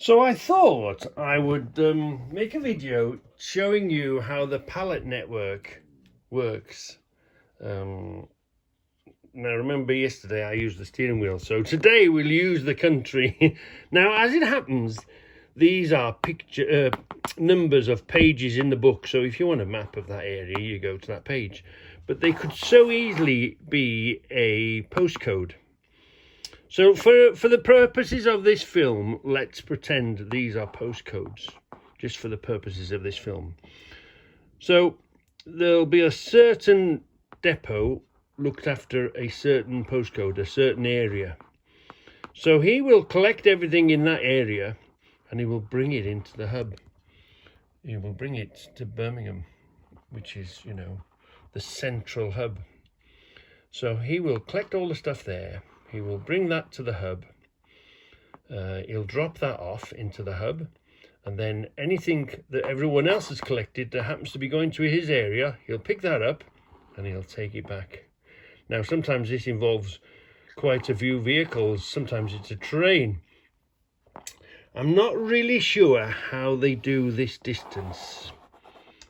So I thought I would make a video showing you how the pallet network works. Now remember yesterday I used the steering wheel, so today we'll use the country. Now as it happens, these are numbers of pages in the book, so if you want a map of that area you go to that page, but they could so easily be a postcode. So for the purposes of this film, let's pretend these are postcodes, just for the purposes of this film. So there'll be a certain depot looked after a certain postcode, a certain area. So he will collect everything in that area and he will bring it into the hub. He will bring it to Birmingham, which is, you know, the central hub. So he will collect all the stuff there. He will bring that to the hub. He'll drop that off into the hub, and then anything that everyone else has collected that happens to be going to his area, he'll pick that up and he'll take it back. Now sometimes this involves quite a few vehicles, sometimes it's a train. I'm not really sure how they do this distance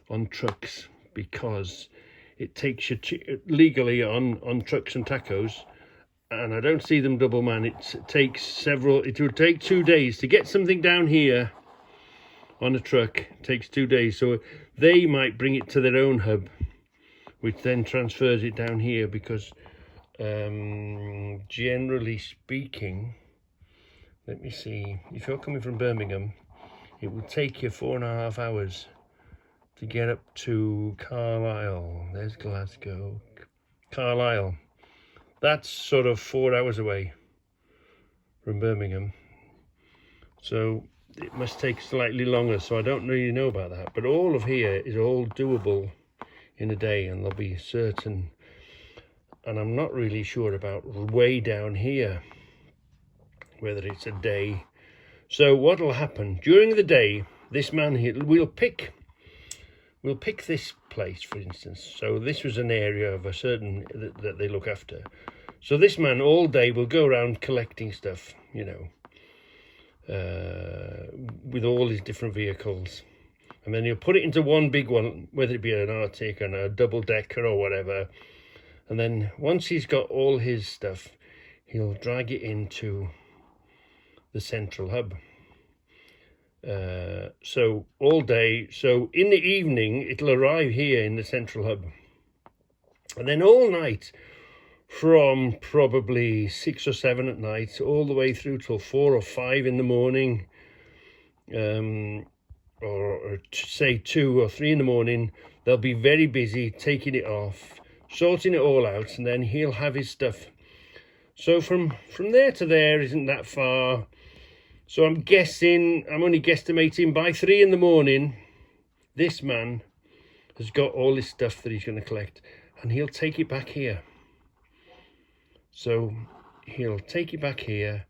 on trucks, because it takes you legally on trucks and tacos, and I don't see them double man. It would take 2 days to get something down here on a truck. It takes 2 days, so they might bring it to their own hub, which then transfers it down here, because generally speaking, let me see, if you're coming from Birmingham, it will take you 4.5 hours to get up to Carlisle. There's Glasgow, Carlisle. That's sort of 4 hours away from Birmingham. So it must take slightly longer, so I don't really know about that. But all of here is all doable in a day, and there'll be certain, and I'm not really sure about way down here, whether it's a day. So what will happen during the day, this man here, we'll pick this place, for instance. So this was an area of a certain that they look after. So this man all day will go around collecting stuff, you know, with all his different vehicles, and then he'll put it into one big one, whether it be an Arctic and a double decker or whatever. And then once he's got all his stuff, he'll drag it into the central hub. So all day, so in the evening it'll arrive here in the central hub, and then all night, from probably 6 or 7 at night all the way through till 4 or 5 in the morning, or say 2 or 3 in the morning, they'll be very busy taking it off, sorting it all out, and then he'll have his stuff. So from there to there isn't that far. So I'm only guesstimating by 3 in the morning, this man has got all this stuff that he's going to collect, and he'll take it back here. So he'll take it back here,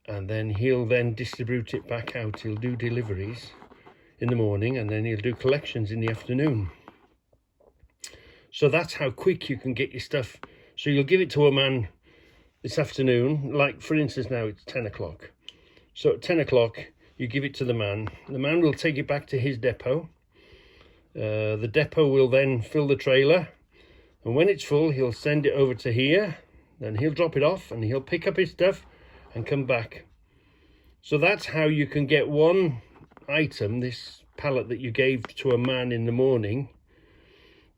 and then he'll distribute it back out. He'll do deliveries in the morning, and then he'll do collections in the afternoon. So that's how quick you can get your stuff. So you'll give it to a man this afternoon, like for instance now it's 10 o'clock. So at 10 o'clock, you give it to the man. The man will take it back to his depot. The depot will then fill the trailer. And when it's full, he'll send it over to here. Then he'll drop it off and he'll pick up his stuff and come back. So that's how you can get one item, this pallet that you gave to a man in the morning,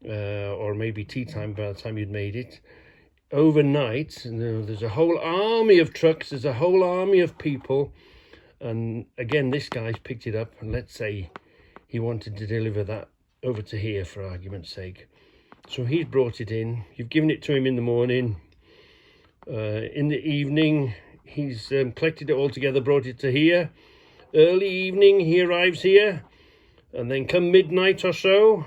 or maybe tea time by the time you'd made it, overnight. And there's a whole army of trucks, there's a whole army of people, and again this guy's picked it up, and let's say he wanted to deliver that over to here for argument's sake. So he's brought it in, you've given it to him in the morning, in the evening he's collected it all together, brought it to here, early evening he arrives here, and then come midnight or so,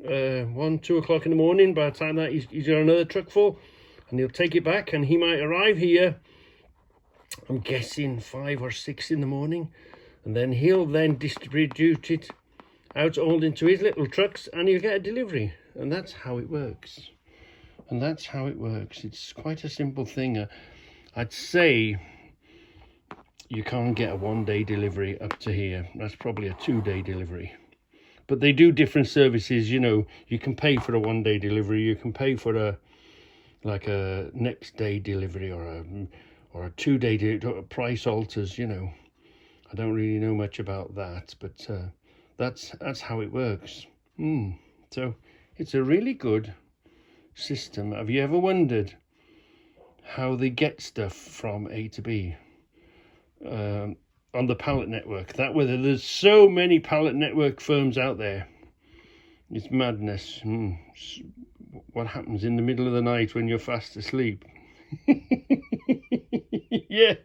1, 2 o'clock in the morning, by the time that he's got another truck full, and he'll take it back, and he might arrive here, I'm guessing 5 or 6 in the morning, and then he'll distribute it out all into his little trucks, and he'll get a delivery. And that's how it works. It's quite a simple thing. I'd say you can't get a 1-day delivery up to here. That's probably a 2-day delivery. But they do different services, you know. You can pay for a 1-day delivery. You can pay for a next day delivery, or a 2-day price alters, you know. I don't really know much about that, but that's how it works. So it's a really good system. Have you ever wondered how they get stuff from A to B on the pallet network? That whether there's so many pallet network firms out there, it's madness. What happens in the middle of the night when you're fast asleep? Yeah.